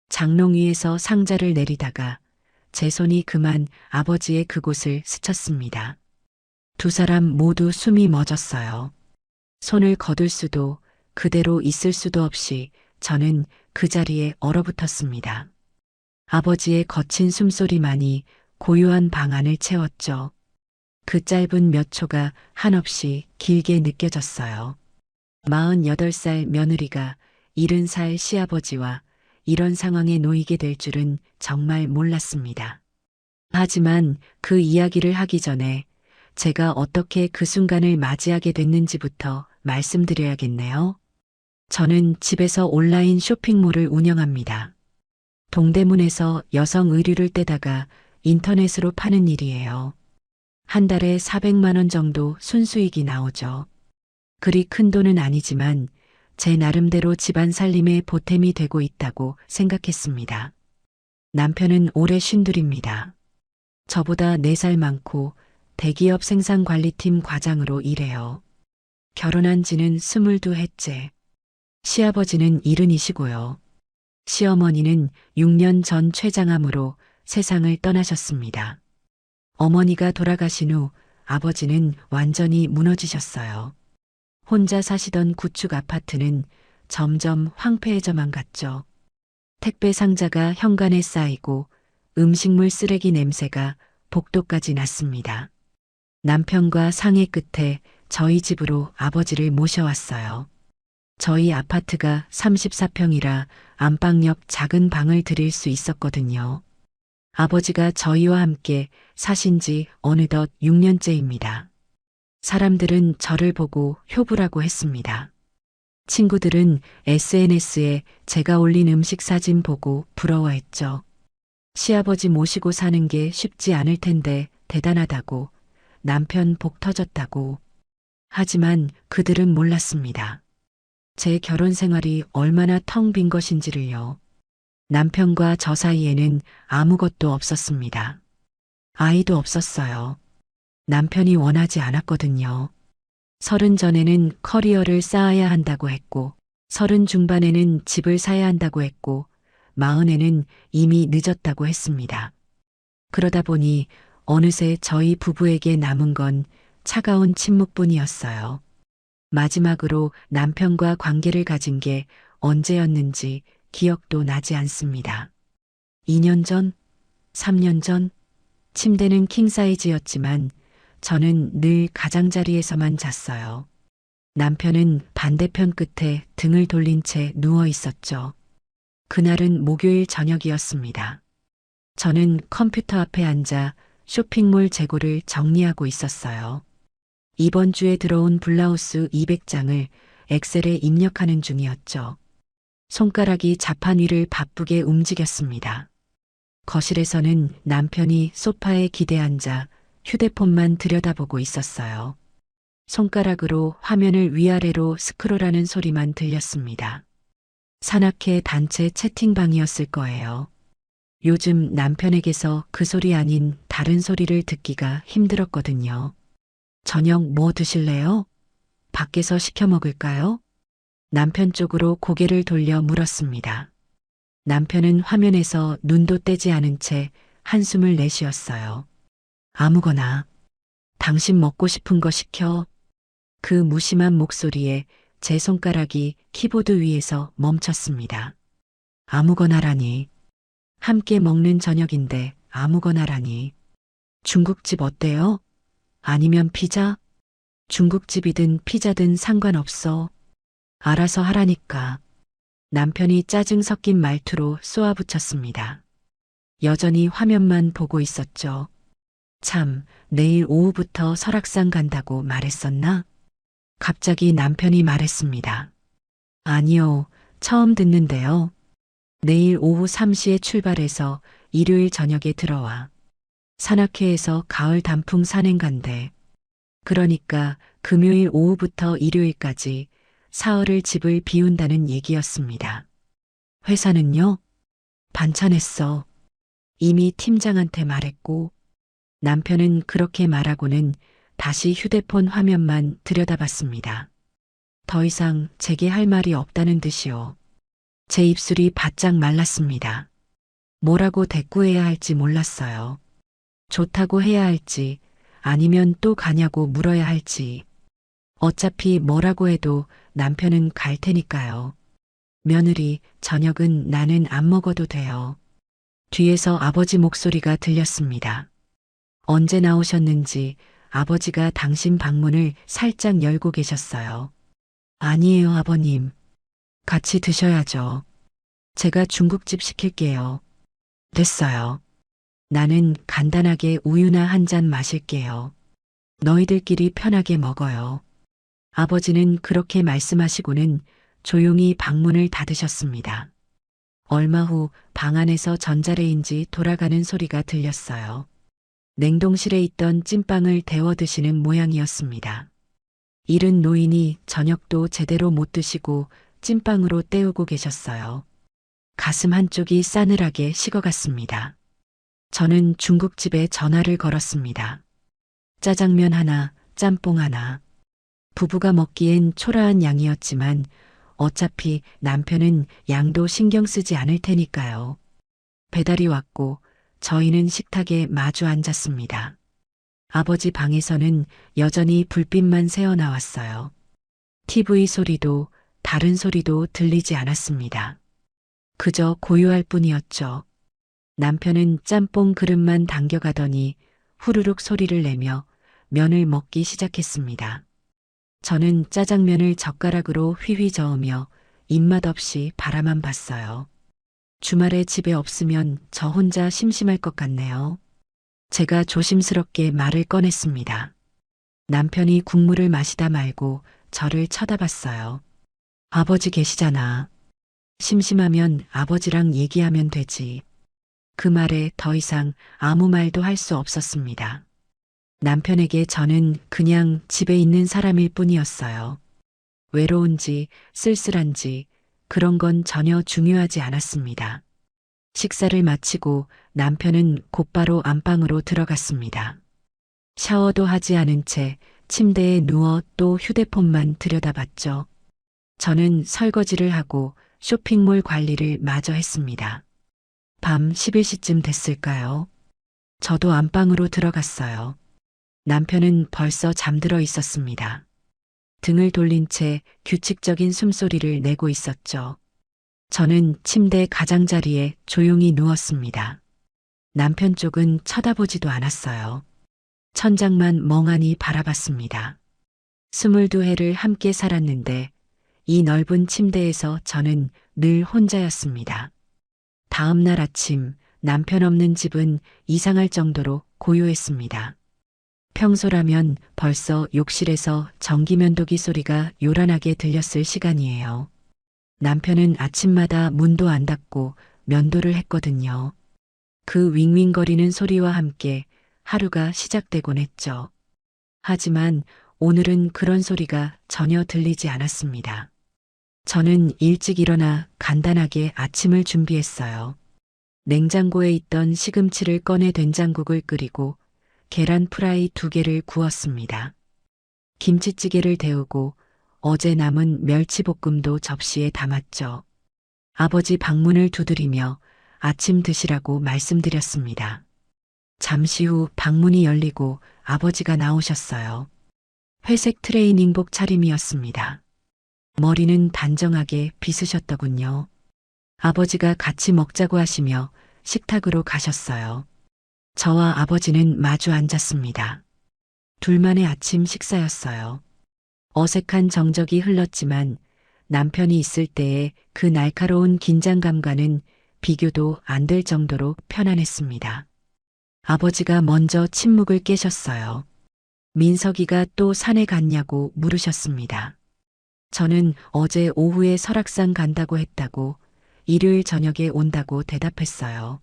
장롱 위에서 상자를 내리다가 제 손이 그만 아버지의 그곳을 스쳤습니다. 두 사람 모두 숨이 멎었어요. 손을 거둘 수도 그대로 있을 수도 없이 저는 그 자리에 얼어붙었습니다. 아버지의 거친 숨소리만이 고요한 방 안을 채웠죠. 그 짧은 몇 초가 한없이 길게 느껴졌어요. 48살 며느리가 70살 시아버지와 이런 상황에 놓이게 될 줄은 정말 몰랐습니다. 하지만 그 이야기를 하기 전에 제가 어떻게 그 순간을 맞이하게 됐는지부터 말씀드려야겠네요. 저는 집에서 온라인 쇼핑몰을 운영합니다. 동대문에서 여성 의류를 떼다가 인터넷으로 파는 일이에요. 한 달에 400만 원 정도 순수익이 나오죠. 그리 큰 돈은 아니지만 제 나름대로 집안 살림에 보탬이 되고 있다고 생각했습니다. 남편은 올해 52입니다. 저보다 4살 많고 대기업 생산관리팀 과장으로 일해요. 결혼한 지는 22해째. 시아버지는 70이시고요. 시어머니는 6년 전 췌장암으로 세상을 떠나셨습니다. 어머니가 돌아가신 후 아버지는 완전히 무너지셨어요. 혼자 사시던 구축 아파트는 점점 황폐해져만 갔죠. 택배 상자가 현관에 쌓이고 음식물 쓰레기 냄새가 복도까지 났습니다. 남편과 상의 끝에 저희 집으로 아버지를 모셔왔어요. 저희 아파트가 34평이라 안방 옆 작은 방을 드릴 수 있었거든요. 아버지가 저희와 함께 사신 지 어느덧 6년째입니다. 사람들은 저를 보고 효부라고 했습니다. 친구들은 SNS에 제가 올린 음식 사진 보고 부러워했죠. 시아버지 모시고 사는 게 쉽지 않을 텐데 대단하다고, 남편 복 터졌다고. 하지만 그들은 몰랐습니다. 제 결혼 생활이 얼마나 텅 빈 것인지를요. 남편과 저 사이에는 아무것도 없었습니다. 아이도 없었어요. 남편이 원하지 않았거든요. 30 전에는 커리어를 쌓아야 한다고 했고, 30 중반에는 집을 사야 한다고 했고, 40에는 이미 늦었다고 했습니다. 그러다 보니 어느새 저희 부부에게 남은 건 차가운 침묵뿐이었어요. 마지막으로 남편과 관계를 가진 게 언제였는지 기억도 나지 않습니다. 2년 전, 3년 전, 침대는 킹사이즈였지만 저는 늘 가장자리에서만 잤어요. 남편은 반대편 끝에 등을 돌린 채 누워 있었죠. 그날은 목요일 저녁이었습니다. 저는 컴퓨터 앞에 앉아 쇼핑몰 재고를 정리하고 있었어요. 이번 주에 들어온 블라우스 200장을 엑셀에 입력하는 중이었죠. 손가락이 자판 위를 바쁘게 움직였습니다. 거실에서는 남편이 소파에 기대 앉아 휴대폰만 들여다보고 있었어요. 손가락으로 화면을 위아래로 스크롤하는 소리만 들렸습니다. 산악회 단체 채팅방이었을 거예요. 요즘 남편에게서 그 소리 아닌 다른 소리를 듣기가 힘들었거든요. 저녁 뭐 드실래요? 밖에서 시켜 먹을까요? 남편 쪽으로 고개를 돌려 물었습니다. 남편은 화면에서 눈도 떼지 않은 채 한숨을 내쉬었어요. 아무거나. 당신 먹고 싶은 거 시켜. 그 무심한 목소리에 제 손가락이 키보드 위에서 멈췄습니다. 아무거나라니. 함께 먹는 저녁인데 아무거나라니. 중국집 어때요? 아니면 피자? 중국집이든 피자든 상관없어. 알아서 하라니까. 남편이 짜증 섞인 말투로 쏘아붙였습니다. 여전히 화면만 보고 있었죠. 참, 내일 오후부터 설악산 간다고 말했었나? 갑자기 남편이 말했습니다. 아니요, 처음 듣는데요. 내일 오후 3시에 출발해서 일요일 저녁에 들어와. 산악회에서 가을 단풍 산행 간대. 그러니까 금요일 오후부터 일요일까지 사흘을 집을 비운다는 얘기였습니다. 회사는요? 반찬했어. 이미 팀장한테 말했고. 남편은 그렇게 말하고는 다시 휴대폰 화면만 들여다봤습니다. 더 이상 제게 할 말이 없다는 듯이요. 제 입술이 바짝 말랐습니다. 뭐라고 대꾸해야 할지 몰랐어요. 좋다고 해야 할지, 아니면 또 가냐고 물어야 할지. 어차피 뭐라고 해도 남편은 갈 테니까요. 며느리, 저녁은 나는 안 먹어도 돼요. 뒤에서 아버지 목소리가 들렸습니다. 언제 나오셨는지 아버지가 당신 방문을 살짝 열고 계셨어요. 아니에요, 아버님. 같이 드셔야죠. 제가 중국집 시킬게요. 됐어요. 나는 간단하게 우유나 한 잔 마실게요. 너희들끼리 편하게 먹어요. 아버지는 그렇게 말씀하시고는 조용히 방문을 닫으셨습니다. 얼마 후 방 안에서 전자레인지 돌아가는 소리가 들렸어요. 냉동실에 있던 찐빵을 데워 드시는 모양이었습니다. 이른 노인이 저녁도 제대로 못 드시고 찐빵으로 때우고 계셨어요. 가슴 한쪽이 싸늘하게 식어갔습니다. 저는 중국집에 전화를 걸었습니다. 짜장면 하나, 짬뽕 하나. 부부가 먹기엔 초라한 양이었지만 어차피 남편은 양도 신경 쓰지 않을 테니까요. 배달이 왔고 저희는 식탁에 마주 앉았습니다. 아버지 방에서는 여전히 불빛만 새어나왔어요. TV 소리도 다른 소리도 들리지 않았습니다. 그저 고요할 뿐이었죠. 남편은 짬뽕 그릇만 당겨가더니 후루룩 소리를 내며 면을 먹기 시작했습니다. 저는 짜장면을 젓가락으로 휘휘 저으며 입맛 없이 바라만 봤어요. 주말에 집에 없으면 저 혼자 심심할 것 같네요. 제가 조심스럽게 말을 꺼냈습니다. 남편이 국물을 마시다 말고 저를 쳐다봤어요. 아버지 계시잖아. 심심하면 아버지랑 얘기하면 되지. 그 말에 더 이상 아무 말도 할 수 없었습니다. 남편에게 저는 그냥 집에 있는 사람일 뿐이었어요. 외로운지 쓸쓸한지 그런 건 전혀 중요하지 않았습니다. 식사를 마치고 남편은 곧바로 안방으로 들어갔습니다. 샤워도 하지 않은 채 침대에 누워 또 휴대폰만 들여다봤죠. 저는 설거지를 하고 쇼핑몰 관리를 마저 했습니다. 밤 11시쯤 됐을까요? 저도 안방으로 들어갔어요. 남편은 벌써 잠들어 있었습니다. 등을 돌린 채 규칙적인 숨소리를 내고 있었죠. 저는 침대 가장자리에 조용히 누웠습니다. 남편 쪽은 쳐다보지도 않았어요. 천장만 멍하니 바라봤습니다. 22해를 함께 살았는데 이 넓은 침대에서 저는 늘 혼자였습니다. 다음 날 아침 남편 없는 집은 이상할 정도로 고요했습니다. 평소라면 벌써 욕실에서 전기면도기 소리가 요란하게 들렸을 시간이에요. 남편은 아침마다 문도 안 닫고 면도를 했거든요. 그 윙윙거리는 소리와 함께 하루가 시작되곤 했죠. 하지만 오늘은 그런 소리가 전혀 들리지 않았습니다. 저는 일찍 일어나 간단하게 아침을 준비했어요. 냉장고에 있던 시금치를 꺼내 된장국을 끓이고 계란 프라이 2개를 구웠습니다. 김치찌개를 데우고 어제 남은 멸치볶음도 접시에 담았죠. 아버지 방문을 두드리며 아침 드시라고 말씀드렸습니다. 잠시 후 방문이 열리고 아버지가 나오셨어요. 회색 트레이닝복 차림이었습니다. 머리는 단정하게 빗으셨더군요. 아버지가 같이 먹자고 하시며 식탁으로 가셨어요. 저와 아버지는 마주 앉았습니다. 둘만의 아침 식사였어요. 어색한 정적이 흘렀지만 남편이 있을 때의 그 날카로운 긴장감과는 비교도 안 될 정도로 편안했습니다. 아버지가 먼저 침묵을 깨셨어요. 민석이가 또 산에 갔냐고 물으셨습니다. 저는 어제 오후에 설악산 간다고 했다고 일요일 저녁에 온다고 대답했어요.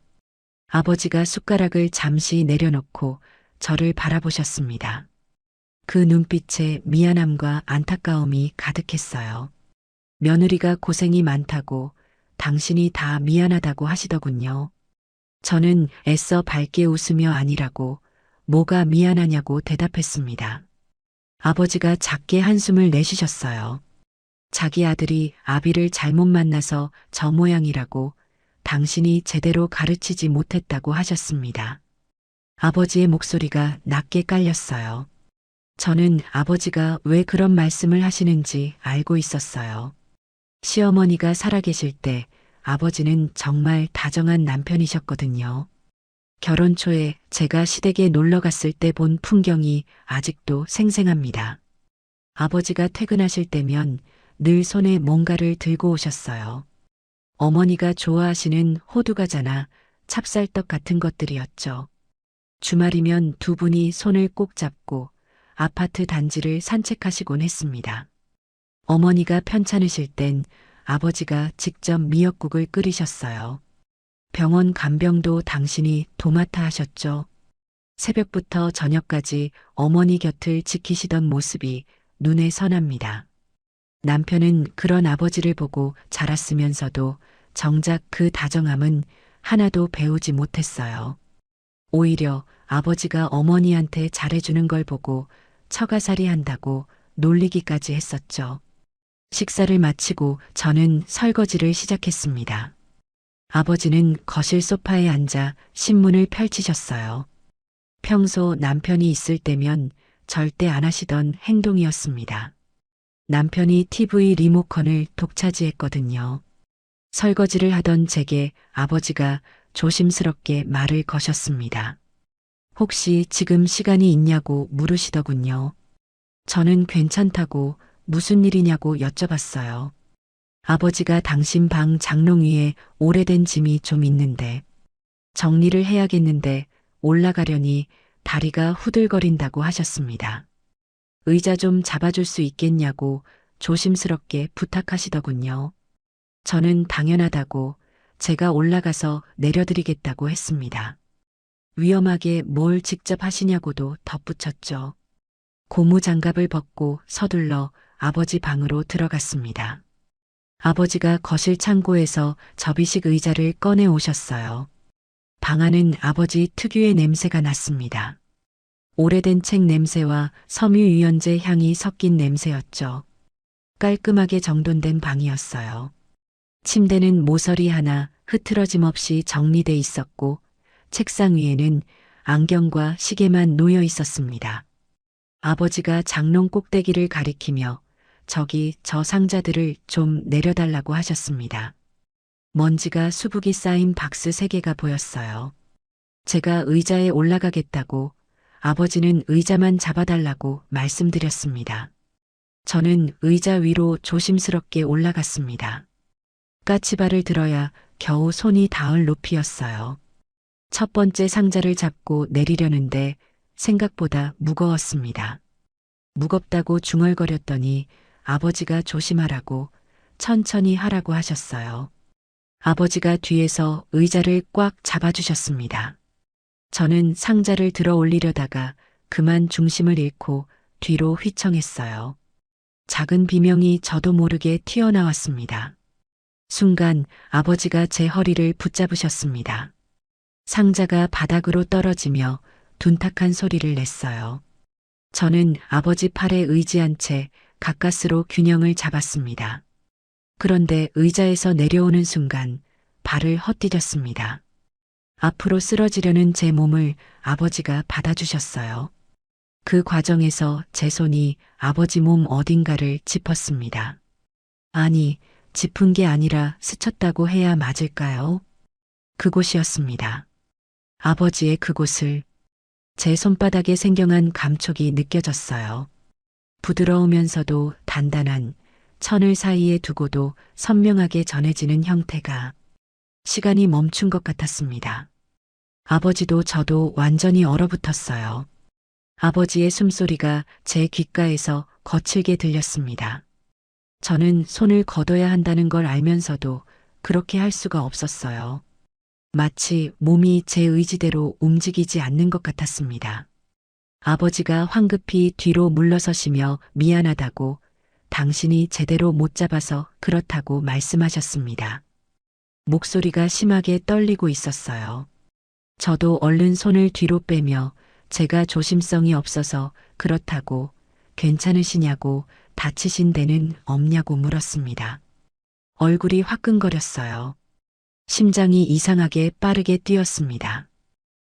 아버지가 숟가락을 잠시 내려놓고 저를 바라보셨습니다. 그 눈빛에 미안함과 안타까움이 가득했어요. 며느리가 고생이 많다고 당신이 다 미안하다고 하시더군요. 저는 애써 밝게 웃으며 아니라고 뭐가 미안하냐고 대답했습니다. 아버지가 작게 한숨을 내쉬셨어요. 자기 아들이 아비를 잘못 만나서 저 모양이라고 당신이 제대로 가르치지 못했다고 하셨습니다. 아버지의 목소리가 낮게 깔렸어요. 저는 아버지가 왜 그런 말씀을 하시는지 알고 있었어요. 시어머니가 살아계실 때 아버지는 정말 다정한 남편이셨거든요. 결혼 초에 제가 시댁에 놀러 갔을 때 본 풍경이 아직도 생생합니다. 아버지가 퇴근하실 때면 늘 손에 뭔가를 들고 오셨어요. 어머니가 좋아하시는 호두과자나 찹쌀떡 같은 것들이었죠. 주말이면 두 분이 손을 꼭 잡고 아파트 단지를 산책하시곤 했습니다. 어머니가 편찮으실 땐 아버지가 직접 미역국을 끓이셨어요. 병원 간병도 당신이 도맡아 하셨죠. 새벽부터 저녁까지 어머니 곁을 지키시던 모습이 눈에 선합니다. 남편은 그런 아버지를 보고 자랐으면서도 정작 그 다정함은 하나도 배우지 못했어요. 오히려 아버지가 어머니한테 잘해주는 걸 보고 처가살이 한다고 놀리기까지 했었죠. 식사를 마치고 저는 설거지를 시작했습니다. 아버지는 거실 소파에 앉아 신문을 펼치셨어요. 평소 남편이 있을 때면 절대 안 하시던 행동이었습니다. 남편이 TV 리모컨을 독차지했거든요. 설거지를 하던 제게 아버지가 조심스럽게 말을 거셨습니다. 혹시 지금 시간이 있냐고 물으시더군요. 저는 괜찮다고 무슨 일이냐고 여쭤봤어요. 아버지가 당신 방 장롱 위에 오래된 짐이 좀 있는데 정리를 해야겠는데 올라가려니 다리가 후들거린다고 하셨습니다. 의자 좀 잡아줄 수 있겠냐고 조심스럽게 부탁하시더군요. 저는 당연하다고 제가 올라가서 내려드리겠다고 했습니다. 위험하게 뭘 직접 하시냐고도 덧붙였죠. 고무장갑을 벗고 서둘러 아버지 방으로 들어갔습니다. 아버지가 거실 창고에서 접이식 의자를 꺼내 오셨어요. 방 안은 아버지 특유의 냄새가 났습니다. 오래된 책 냄새와 섬유유연제 향이 섞인 냄새였죠. 깔끔하게 정돈된 방이었어요. 침대는 모서리 하나 흐트러짐 없이 정리돼 있었고 책상 위에는 안경과 시계만 놓여 있었습니다. 아버지가 장롱 꼭대기를 가리키며 저기 저 상자들을 좀 내려달라고 하셨습니다. 먼지가 수북이 쌓인 박스 3개가 보였어요. 제가 의자에 올라가겠다고 아버지는 의자만 잡아달라고 말씀드렸습니다. 저는 의자 위로 조심스럽게 올라갔습니다. 까치발을 들어야 겨우 손이 닿을 높이였어요. 첫 번째 상자를 잡고 내리려는데 생각보다 무거웠습니다. 무겁다고 중얼거렸더니 아버지가 조심하라고 천천히 하라고 하셨어요. 아버지가 뒤에서 의자를 꽉 잡아주셨습니다. 저는 상자를 들어 올리려다가 그만 중심을 잃고 뒤로 휘청했어요. 작은 비명이 저도 모르게 튀어나왔습니다. 순간 아버지가 제 허리를 붙잡으셨습니다. 상자가 바닥으로 떨어지며 둔탁한 소리를 냈어요. 저는 아버지 팔에 의지한 채 가까스로 균형을 잡았습니다. 그런데 의자에서 내려오는 순간 발을 헛디뎠습니다. 앞으로 쓰러지려는 제 몸을 아버지가 받아주셨어요. 그 과정에서 제 손이 아버지 몸 어딘가를 짚었습니다. 아니, 짚은 게 아니라 스쳤다고 해야 맞을까요? 그곳이었습니다. 아버지의 그곳을 제 손바닥에 생경한 감촉이 느껴졌어요. 부드러우면서도 단단한 천을 사이에 두고도 선명하게 전해지는 형태가 시간이 멈춘 것 같았습니다. 아버지도 저도 완전히 얼어붙었어요. 아버지의 숨소리가 제 귓가에서 거칠게 들렸습니다. 저는 손을 거둬야 한다는 걸 알면서도 그렇게 할 수가 없었어요. 마치 몸이 제 의지대로 움직이지 않는 것 같았습니다. 아버지가 황급히 뒤로 물러서시며 미안하다고 당신이 제대로 못 잡아서 그렇다고 말씀하셨습니다. 목소리가 심하게 떨리고 있었어요. 저도 얼른 손을 뒤로 빼며 제가 조심성이 없어서 그렇다고 괜찮으시냐고 다치신 데는 없냐고 물었습니다. 얼굴이 화끈거렸어요. 심장이 이상하게 빠르게 뛰었습니다.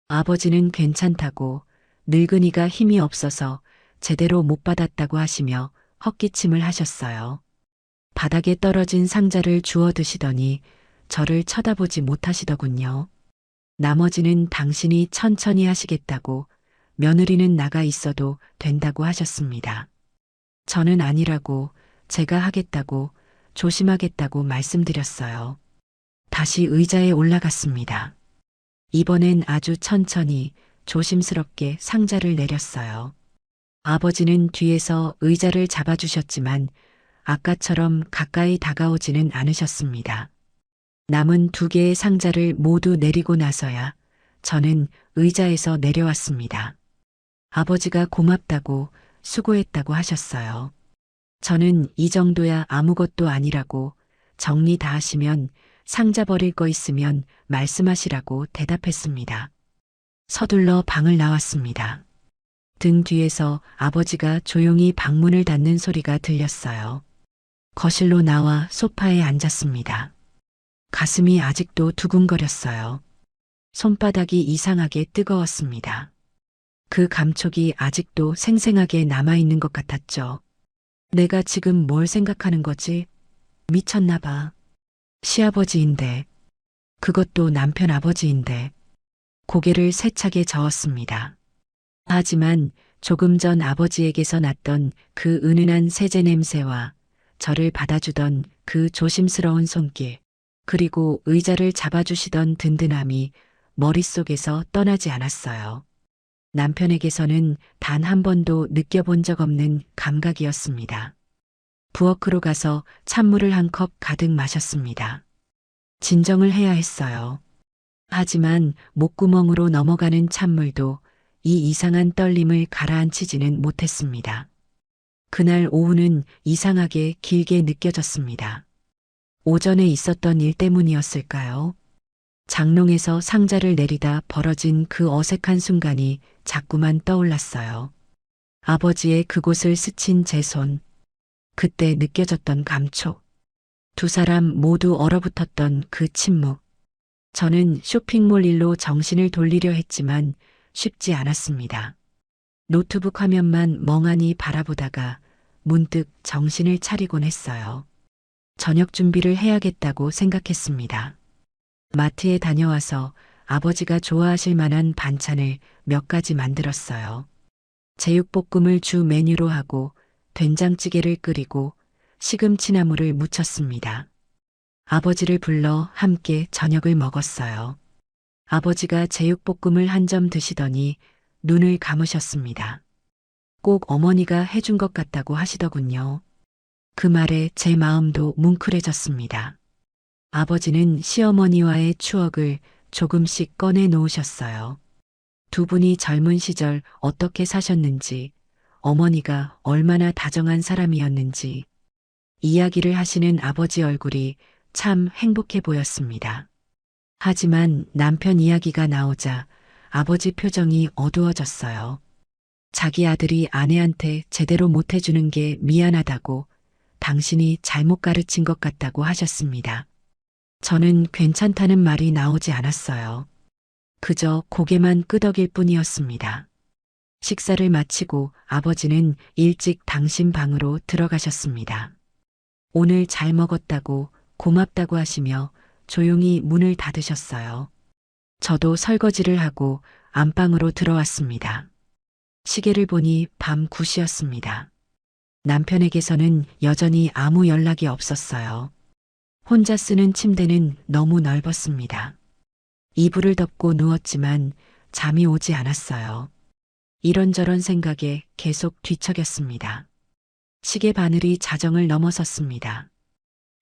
아버지는 괜찮다고, 늙은이가 힘이 없어서 제대로 못 받았다고 하시며 헛기침을 하셨어요. 바닥에 떨어진 상자를 주워 드시더니 저를 쳐다보지 못하시더군요. 나머지는 당신이 천천히 하시겠다고, 며느리는 나가 있어도 된다고 하셨습니다. 저는 아니라고, 제가 하겠다고, 조심하겠다고 말씀드렸어요. 다시 의자에 올라갔습니다. 이번엔 아주 천천히 조심스럽게 상자를 내렸어요. 아버지는 뒤에서 의자를 잡아주셨지만 아까처럼 가까이 다가오지는 않으셨습니다. 남은 2개의 상자를 모두 내리고 나서야 저는 의자에서 내려왔습니다. 아버지가 고맙다고, 수고했다고 하셨어요. 저는 이 정도야 아무것도 아니라고, 정리 다 하시면 상자 버릴 거 있으면 말씀하시라고 대답했습니다. 서둘러 방을 나왔습니다. 등 뒤에서 아버지가 조용히 방문을 닫는 소리가 들렸어요. 거실로 나와 소파에 앉았습니다. 가슴이 아직도 두근거렸어요. 손바닥이 이상하게 뜨거웠습니다. 그 감촉이 아직도 생생하게 남아있는 것 같았죠. 내가 지금 뭘 생각하는 거지? 미쳤나 봐. 시아버지인데, 그것도 남편 아버지인데, 고개를 세차게 저었습니다. 하지만 조금 전 아버지에게서 났던 그 은은한 세제 냄새와 저를 받아주던 그 조심스러운 손길, 그리고 의자를 잡아주시던 든든함이 머릿속에서 떠나지 않았어요. 남편에게서는 단 한 번도 느껴본 적 없는 감각이었습니다. 부엌으로 가서 찬물을 한 컵 가득 마셨습니다. 진정을 해야 했어요. 하지만 목구멍으로 넘어가는 찬물도 이 이상한 떨림을 가라앉히지는 못했습니다. 그날 오후는 이상하게 길게 느껴졌습니다. 오전에 있었던 일 때문이었을까요? 장롱에서 상자를 내리다 벌어진 그 어색한 순간이 자꾸만 떠올랐어요. 아버지의 그곳을 스친 제 손, 그때 느껴졌던 감촉, 2 사람 모두 얼어붙었던 그 침묵. 저는 쇼핑몰 일로 정신을 돌리려 했지만 쉽지 않았습니다. 노트북 화면만 멍하니 바라보다가 문득 정신을 차리곤 했어요. 저녁 준비를 해야겠다고 생각했습니다. 마트에 다녀와서 아버지가 좋아하실 만한 반찬을 몇 가지 만들었어요. 제육볶음을 주 메뉴로 하고 된장찌개를 끓이고 시금치나물을 무쳤습니다. 아버지를 불러 함께 저녁을 먹었어요. 아버지가 제육볶음을 한 점 드시더니 눈을 감으셨습니다. 꼭 어머니가 해준 것 같다고 하시더군요. 그 말에 제 마음도 뭉클해졌습니다. 아버지는 시어머니와의 추억을 조금씩 꺼내 놓으셨어요. 2 분이 젊은 시절 어떻게 사셨는지, 어머니가 얼마나 다정한 사람이었는지, 이야기를 하시는 아버지 얼굴이 참 행복해 보였습니다. 하지만 남편 이야기가 나오자 아버지 표정이 어두워졌어요. 자기 아들이 아내한테 제대로 못해주는 게 미안하다고, 당신이 잘못 가르친 것 같다고 하셨습니다. 저는 괜찮다는 말이 나오지 않았어요. 그저 고개만 끄덕일 뿐이었습니다. 식사를 마치고 아버지는 일찍 당신 방으로 들어가셨습니다. 오늘 잘 먹었다고, 고맙다고 하시며 조용히 문을 닫으셨어요. 저도 설거지를 하고 안방으로 들어왔습니다. 시계를 보니 밤 9시였습니다. 남편에게서는 여전히 아무 연락이 없었어요. 혼자 쓰는 침대는 너무 넓었습니다. 이불을 덮고 누웠지만 잠이 오지 않았어요. 이런저런 생각에 계속 뒤척였습니다. 시계 바늘이 자정을 넘어섰습니다.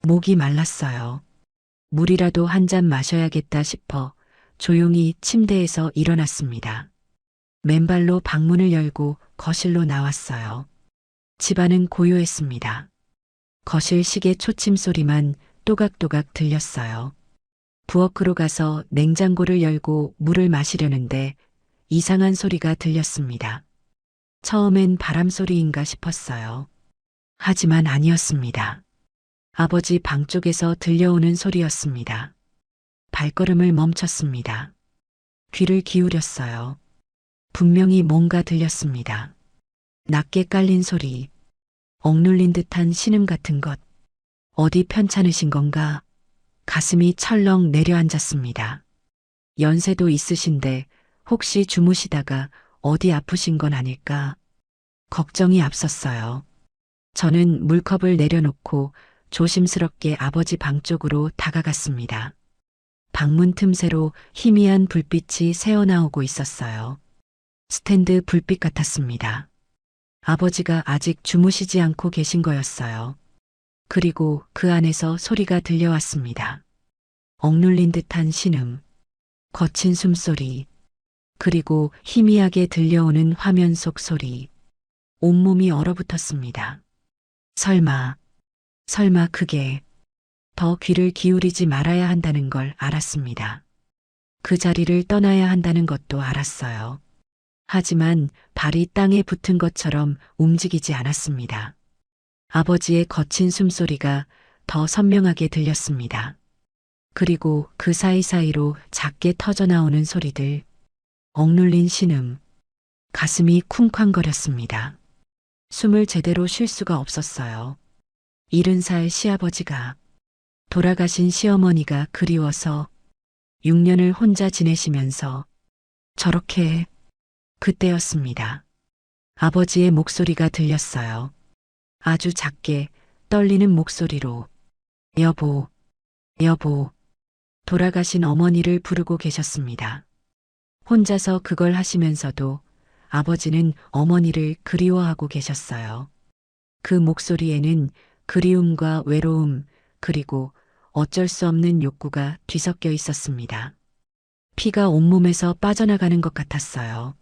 목이 말랐어요. 물이라도 한 잔 마셔야겠다 싶어 조용히 침대에서 일어났습니다. 맨발로 방문을 열고 거실로 나왔어요. 집안은 고요했습니다. 거실 시계 초침 소리만 또각또각 들렸어요. 부엌으로 가서 냉장고를 열고 물을 마시려는데 이상한 소리가 들렸습니다. 처음엔 바람 소리인가 싶었어요. 하지만 아니었습니다. 아버지 방 쪽에서 들려오는 소리였습니다. 발걸음을 멈췄습니다. 귀를 기울였어요. 분명히 뭔가 들렸습니다. 낮게 깔린 소리, 억눌린 듯한 신음 같은 것. 어디 편찮으신 건가? 가슴이 철렁 내려앉았습니다. 연세도 있으신데 혹시 주무시다가 어디 아프신 건 아닐까? 걱정이 앞섰어요. 저는 물컵을 내려놓고 조심스럽게 아버지 방 쪽으로 다가갔습니다. 방문 틈새로 희미한 불빛이 새어나오고 있었어요. 스탠드 불빛 같았습니다. 아버지가 아직 주무시지 않고 계신 거였어요. 그리고 그 안에서 소리가 들려왔습니다. 억눌린 듯한 신음, 거친 숨소리, 그리고 희미하게 들려오는 화면 속 소리. 온몸이 얼어붙었습니다. 설마 그게 더 귀를 기울이지 말아야 한다는 걸 알았습니다. 그 자리를 떠나야 한다는 것도 알았어요. 하지만 발이 땅에 붙은 것처럼 움직이지 않았습니다. 아버지의 거친 숨소리가 더 선명하게 들렸습니다. 그리고 그 사이사이로 작게 터져나오는 소리들, 억눌린 신음, 가슴이 쿵쾅거렸습니다. 숨을 제대로 쉴 수가 없었어요. 70살 시아버지가, 돌아가신 시어머니가 그리워서 6년을 혼자 지내시면서 저렇게. 그때였습니다. 아버지의 목소리가 들렸어요. 아주 작게 떨리는 목소리로 여보, 여보. 돌아가신 어머니를 부르고 계셨습니다. 혼자서 그걸 하시면서도 아버지는 어머니를 그리워하고 계셨어요. 그 목소리에는 그리움과 외로움, 그리고 어쩔 수 없는 욕구가 뒤섞여 있었습니다. 피가 온몸에서 빠져나가는 것 같았어요.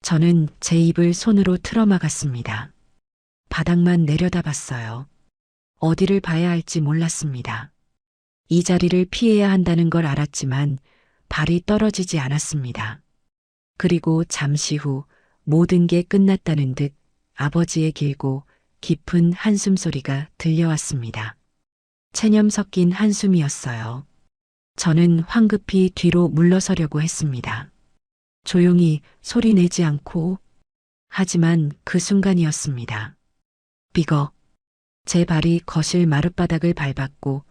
저는 제 입을 손으로 틀어막았습니다. 바닥만 내려다봤어요. 어디를 봐야 할지 몰랐습니다. 이 자리를 피해야 한다는 걸 알았지만 발이 떨어지지 않았습니다. 그리고 잠시 후 모든 게 끝났다는 듯 아버지의 길고 깊은 한숨 소리가 들려왔습니다. 체념 섞인 한숨이었어요. 저는 황급히 뒤로 물러서려고 했습니다. 조용히 소리 내지 않고. 하지만 그 순간이었습니다. 삐걱. 제 발이 거실 마룻바닥을 밟았고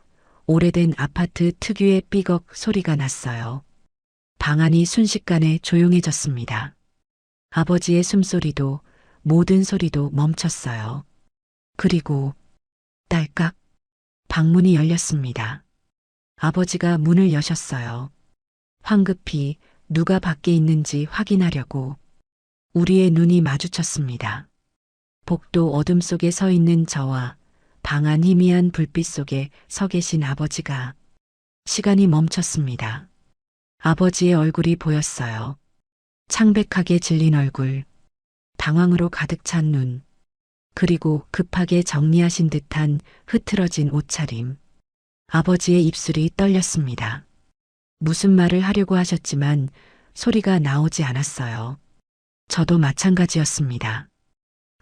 오래된 아파트 특유의 삐걱 소리가 났어요. 방 안이 순식간에 조용해졌습니다. 아버지의 숨소리도 모든 소리도 멈췄어요. 그리고 딸깍 방문이 열렸습니다. 아버지가 문을 여셨어요. 황급히 누가 밖에 있는지 확인하려고. 우리의 눈이 마주쳤습니다. 복도 어둠 속에 서 있는 저와 방 안 희미한 불빛 속에 서 계신 아버지가. 시간이 멈췄습니다. 아버지의 얼굴이 보였어요. 창백하게 질린 얼굴, 당황으로 가득 찬 눈, 그리고 급하게 정리하신 듯한 흐트러진 옷차림. 아버지의 입술이 떨렸습니다. 무슨 말을 하려고 하셨지만 소리가 나오지 않았어요. 저도 마찬가지였습니다.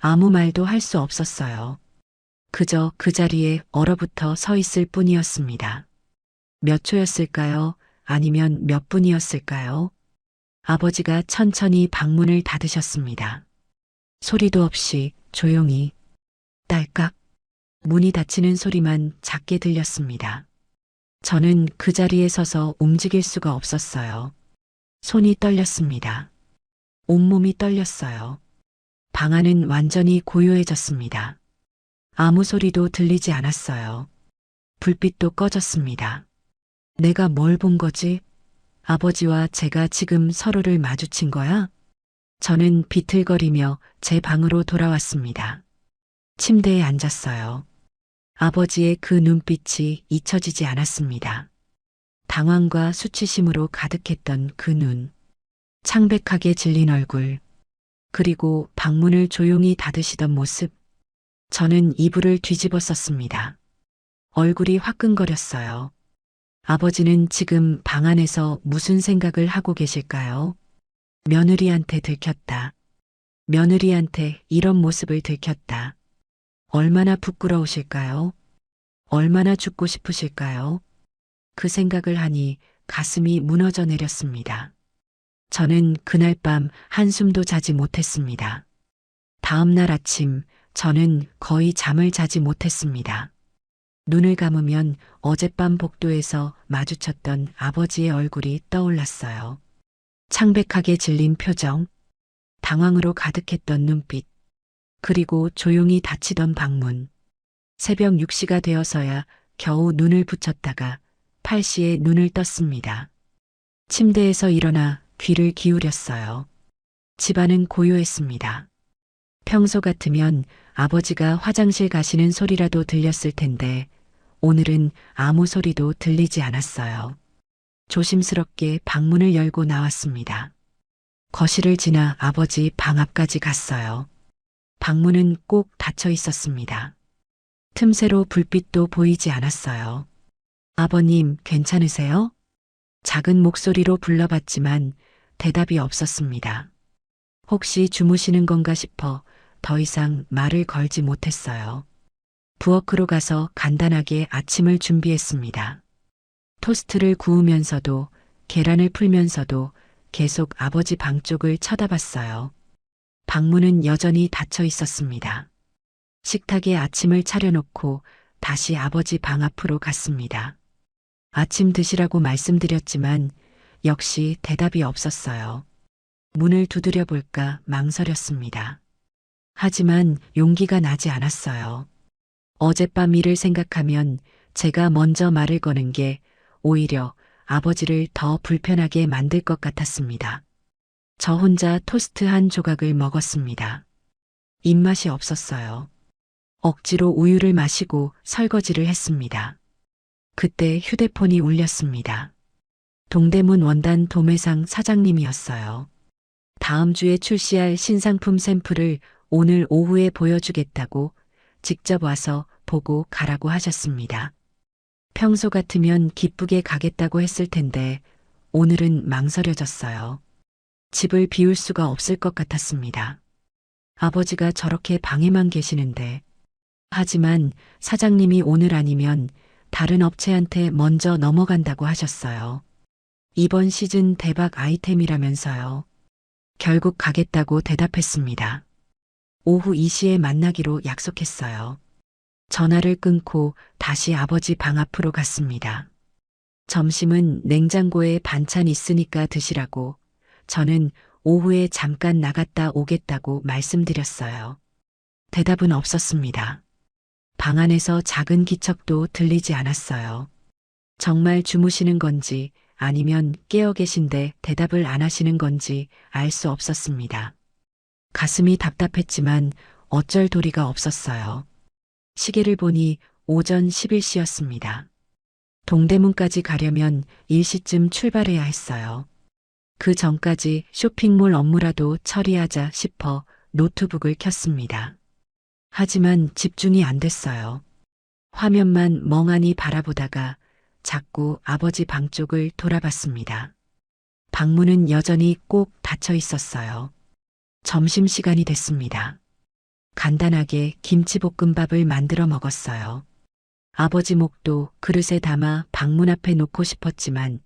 아무 말도 할 수 없었어요. 그저 그 자리에 얼어붙어 서 있을 뿐이었습니다. 몇 초였을까요? 아니면 몇 분이었을까요? 아버지가 천천히 방문을 닫으셨습니다. 소리도 없이 조용히. 딸깍. 문이 닫히는 소리만 작게 들렸습니다. 저는 그 자리에 서서 움직일 수가 없었어요. 손이 떨렸습니다. 온몸이 떨렸어요. 방 안은 완전히 고요해졌습니다. 아무 소리도 들리지 않았어요. 불빛도 꺼졌습니다. 내가 뭘 본 거지? 아버지와 제가 지금 서로를 마주친 거야? 저는 비틀거리며 제 방으로 돌아왔습니다. 침대에 앉았어요. 아버지의 그 눈빛이 잊혀지지 않았습니다. 당황과 수치심으로 가득했던 그 눈, 창백하게 질린 얼굴, 그리고 방문을 조용히 닫으시던 모습. 저는 이불을 뒤집어 썼습니다. 얼굴이 화끈거렸어요. 아버지는 지금 방 안에서 무슨 생각을 하고 계실까요? 며느리한테 들켰다. 며느리한테 이런 모습을 들켰다. 얼마나 부끄러우실까요? 얼마나 죽고 싶으실까요? 그 생각을 하니 가슴이 무너져 내렸습니다. 저는 그날 밤 한숨도 자지 못했습니다. 다음 날 아침 저는 거의 잠을 자지 못했습니다. 눈을 감으면 어젯밤 복도에서 마주쳤던 아버지의 얼굴이 떠올랐어요. 창백하게 질린 표정, 당황으로 가득했던 눈빛, 그리고 조용히 닫히던 방문. 새벽 6시가 되어서야 겨우 눈을 붙였다가 8시에 눈을 떴습니다. 침대에서 일어나 귀를 기울였어요. 집안은 고요했습니다. 평소 같으면 아버지가 화장실 가시는 소리라도 들렸을 텐데 오늘은 아무 소리도 들리지 않았어요. 조심스럽게 방문을 열고 나왔습니다. 거실을 지나 아버지 방 앞까지 갔어요. 방문은 꼭 닫혀 있었습니다. 틈새로 불빛도 보이지 않았어요. 아버님, 괜찮으세요? 작은 목소리로 불러봤지만 대답이 없었습니다. 혹시 주무시는 건가 싶어 더 이상 말을 걸지 못했어요. 부엌으로 가서 간단하게 아침을 준비했습니다. 토스트를 구우면서도 계란을 풀면서도 계속 아버지 방 쪽을 쳐다봤어요. 방문은 여전히 닫혀 있었습니다. 식탁에 아침을 차려놓고 다시 아버지 방 앞으로 갔습니다. 아침 드시라고 말씀드렸지만 역시 대답이 없었어요. 문을 두드려 볼까 망설였습니다. 하지만 용기가 나지 않았어요. 어젯밤 일을 생각하면 제가 먼저 말을 거는 게 오히려 아버지를 더 불편하게 만들 것 같았습니다. 저 혼자 토스트 한 조각을 먹었습니다. 입맛이 없었어요. 억지로 우유를 마시고 설거지를 했습니다. 그때 휴대폰이 울렸습니다. 동대문 원단 도매상 사장님이었어요. 다음 주에 출시할 신상품 샘플을 오늘 오후에 보여주겠다고 직접 와서 보고 가라고 하셨습니다. 평소 같으면 기쁘게 가겠다고 했을 텐데 오늘은 망설여졌어요. 집을 비울 수가 없을 것 같았습니다. 아버지가 저렇게 방에만 계시는데. 하지만 사장님이 오늘 아니면 다른 업체한테 먼저 넘어간다고 하셨어요. 이번 시즌 대박 아이템이라면서요. 결국 가겠다고 대답했습니다. 오후 2시에 만나기로 약속했어요. 전화를 끊고 다시 아버지 방 앞으로 갔습니다. 점심은 냉장고에 반찬 있으니까 드시라고 저는 오후에 잠깐 나갔다 오겠다고 말씀드렸어요. 대답은 없었습니다. 방 안에서 작은 기척도 들리지 않았어요. 정말 주무시는 건지 아니면 깨어 계신데 대답을 안 하시는 건지 알 수 없었습니다. 가슴이 답답했지만 어쩔 도리가 없었어요. 시계를 보니 오전 11시였습니다. 동대문까지 가려면 1시쯤 출발해야 했어요. 그 전까지 쇼핑몰 업무라도 처리하자 싶어 노트북을 켰습니다. 하지만 집중이 안 됐어요. 화면만 멍하니 바라보다가 자꾸 아버지 방 쪽을 돌아봤습니다. 방문은 여전히 꼭 닫혀 있었어요. 점심시간이 됐습니다. 간단하게 김치볶음밥을 만들어 먹었어요. 아버지 목도 그릇에 담아 방문 앞에 놓고 싶었지만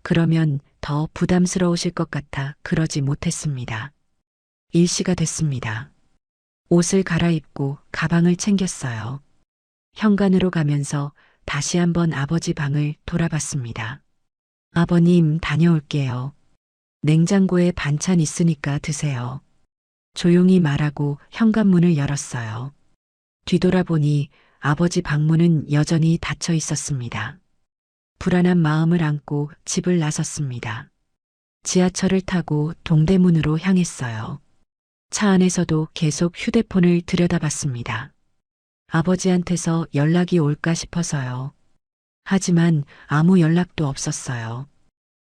그러면 더 부담스러우실 것 같아 그러지 못했습니다. 일시가 됐습니다. 옷을 갈아입고 가방을 챙겼어요. 현관으로 가면서 다시 한번 아버지 방을 돌아봤습니다. 아버님, 다녀올게요. 냉장고에 반찬 있으니까 드세요. 조용히 말하고 현관문을 열었어요. 뒤돌아보니 아버지 방문은 여전히 닫혀 있었습니다. 불안한 마음을 안고 집을 나섰습니다. 지하철을 타고 동대문으로 향했어요. 차 안에서도 계속 휴대폰을 들여다봤습니다. 아버지한테서 연락이 올까 싶어서요. 하지만 아무 연락도 없었어요.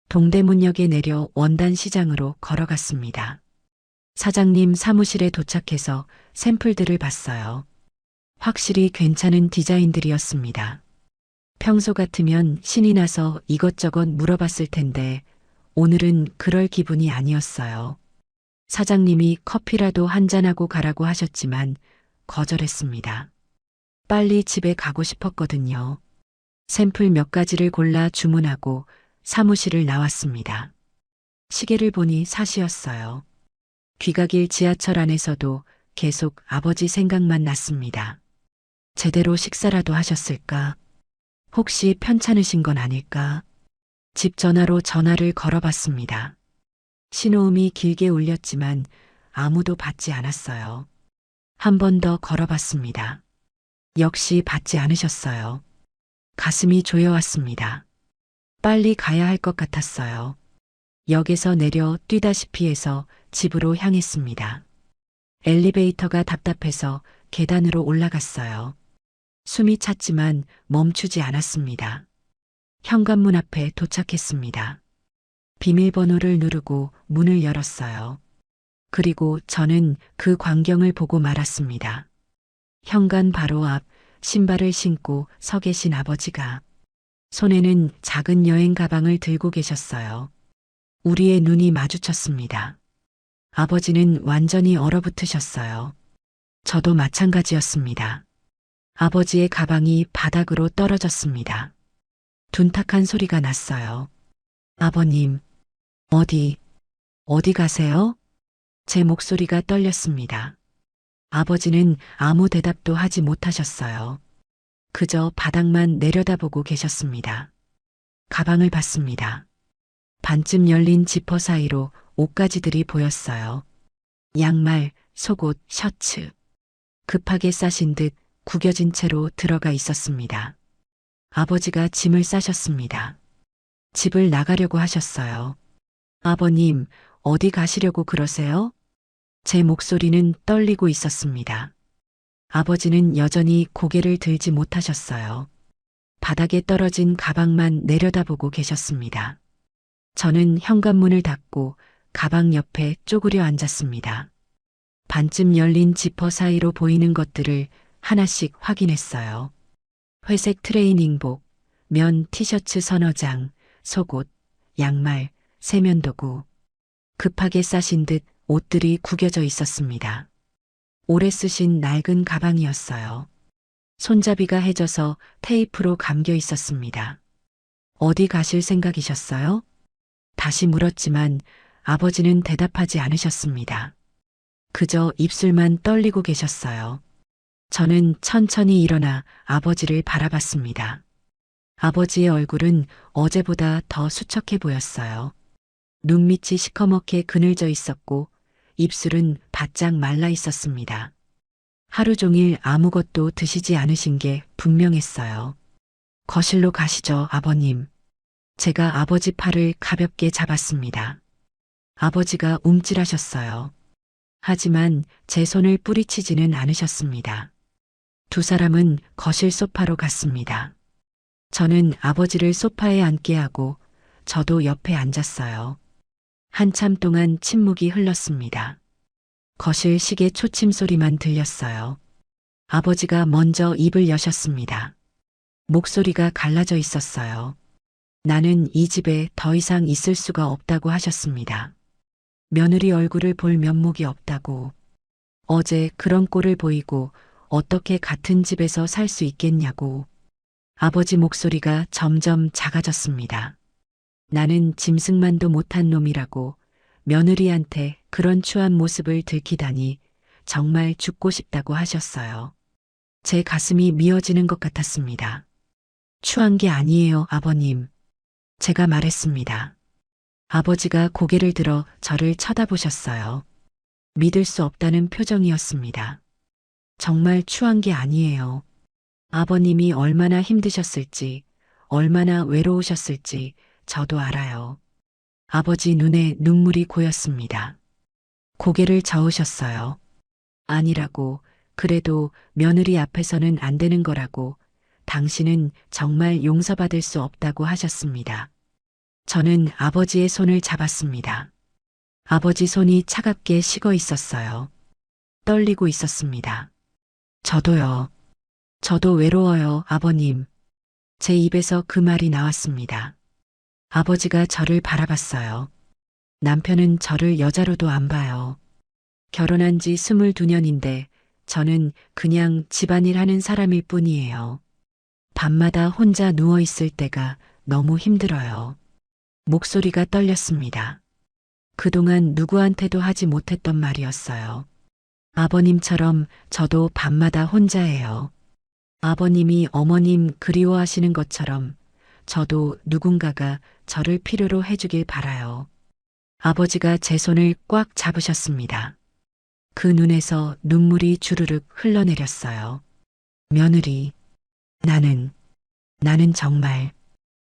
동대문역에 내려 원단시장으로 걸어갔습니다. 사장님 사무실에 도착해서 샘플들을 봤어요. 확실히 괜찮은 디자인들이었습니다. 평소 같으면 신이 나서 이것저것 물어봤을 텐데 오늘은 그럴 기분이 아니었어요. 사장님이 커피라도 한잔하고 가라고 하셨지만 거절했습니다. 빨리 집에 가고 싶었거든요. 샘플 몇 가지를 골라 주문하고 사무실을 나왔습니다. 시계를 보니 4시였어요. 귀가길 지하철 안에서도 계속 아버지 생각만 났습니다. 제대로 식사라도 하셨을까? 혹시 편찮으신 건 아닐까? 집 전화로 전화를 걸어봤습니다. 신호음이 길게 울렸지만 아무도 받지 않았어요. 한 번 더 걸어봤습니다. 역시 받지 않으셨어요. 가슴이 조여왔습니다. 빨리 가야 할 것 같았어요. 역에서 내려 뛰다시피 해서 집으로 향했습니다. 엘리베이터가 답답해서 계단으로 올라갔어요. 숨이 찼지만 멈추지 않았습니다. 현관문 앞에 도착했습니다. 비밀번호를 누르고 문을 열었어요. 그리고 저는 그 광경을 보고 말았습니다. 현관 바로 앞 신발을 신고 서 계신 아버지가 손에는 작은 여행 가방을 들고 계셨어요. 우리의 눈이 마주쳤습니다. 아버지는 완전히 얼어붙으셨어요. 저도 마찬가지였습니다. 아버지의 가방이 바닥으로 떨어졌습니다. 둔탁한 소리가 났어요. 아버님, 어디 가세요? 제 목소리가 떨렸습니다. 아버지는 아무 대답도 하지 못하셨어요. 그저 바닥만 내려다보고 계셨습니다. 가방을 봤습니다. 반쯤 열린 지퍼 사이로 옷가지들이 보였어요. 양말, 속옷, 셔츠. 급하게 싸신 듯 구겨진 채로 들어가 있었습니다. 아버지가 짐을 싸셨습니다. 집을 나가려고 하셨어요. 아버님, 어디 가시려고 그러세요? 제 목소리는 떨리고 있었습니다. 아버지는 여전히 고개를 들지 못하셨어요. 바닥에 떨어진 가방만 내려다보고 계셨습니다. 저는 현관문을 닫고 가방 옆에 쪼그려 앉았습니다. 반쯤 열린 지퍼 사이로 보이는 것들을 하나씩 확인했어요. 회색 트레이닝복, 면 티셔츠 서너 장, 속옷, 양말, 세면도구. 급하게 싸신 듯 옷들이 구겨져 있었습니다. 오래 쓰신 낡은 가방이었어요. 손잡이가 해져서 테이프로 감겨 있었습니다. 어디 가실 생각이셨어요? 다시 물었지만 아버지는 대답하지 않으셨습니다. 그저 입술만 떨리고 계셨어요. 저는 천천히 일어나 아버지를 바라봤습니다. 아버지의 얼굴은 어제보다 더 수척해 보였어요. 눈밑이 시커멓게 그늘져 있었고 입술은 바짝 말라 있었습니다. 하루 종일 아무것도 드시지 않으신 게 분명했어요. 거실로 가시죠, 아버님. 제가 아버지 팔을 가볍게 잡았습니다. 아버지가 움찔하셨어요. 하지만 제 손을 뿌리치지는 않으셨습니다. 두 사람은 거실 소파로 갔습니다. 저는 아버지를 소파에 앉게 하고 저도 옆에 앉았어요. 한참 동안 침묵이 흘렀습니다. 거실 시계 초침 소리만 들렸어요. 아버지가 먼저 입을 여셨습니다. 목소리가 갈라져 있었어요. 나는 이 집에 더 이상 있을 수가 없다고 하셨습니다. 며느리 얼굴을 볼 면목이 없다고. 어제 그런 꼴을 보이고 어떻게 같은 집에서 살 수 있겠냐고. 아버지 목소리가 점점 작아졌습니다. 나는 짐승만도 못한 놈이라고 며느리한테 그런 추한 모습을 들키다니 정말 죽고 싶다고 하셨어요. 제 가슴이 미어지는 것 같았습니다. 추한 게 아니에요, 아버님. 제가 말했습니다. 아버지가 고개를 들어 저를 쳐다보셨어요. 믿을 수 없다는 표정이었습니다. 정말 추한 게 아니에요. 아버님이 얼마나 힘드셨을지, 얼마나 외로우셨을지 저도 알아요. 아버지 눈에 눈물이 고였습니다. 고개를 저으셨어요. 아니라고, 그래도 며느리 앞에서는 안 되는 거라고, 당신은 정말 용서받을 수 없다고 하셨습니다. 저는 아버지의 손을 잡았습니다. 아버지 손이 차갑게 식어 있었어요. 떨리고 있었습니다. 저도요. 저도 외로워요, 아버님. 제 입에서 그 말이 나왔습니다. 아버지가 저를 바라봤어요. 남편은 저를 여자로도 안 봐요. 결혼한 지 22년인데 저는 그냥 집안일 하는 사람일 뿐이에요. 밤마다 혼자 누워 있을 때가 너무 힘들어요. 목소리가 떨렸습니다. 그동안 누구한테도 하지 못했던 말이었어요. 아버님처럼 저도 밤마다 혼자예요. 아버님이 어머님 그리워하시는 것처럼 저도 누군가가 저를 필요로 해주길 바라요. 아버지가 제 손을 꽉 잡으셨습니다. 그 눈에서 눈물이 주르륵 흘러내렸어요. 며느리, 나는 정말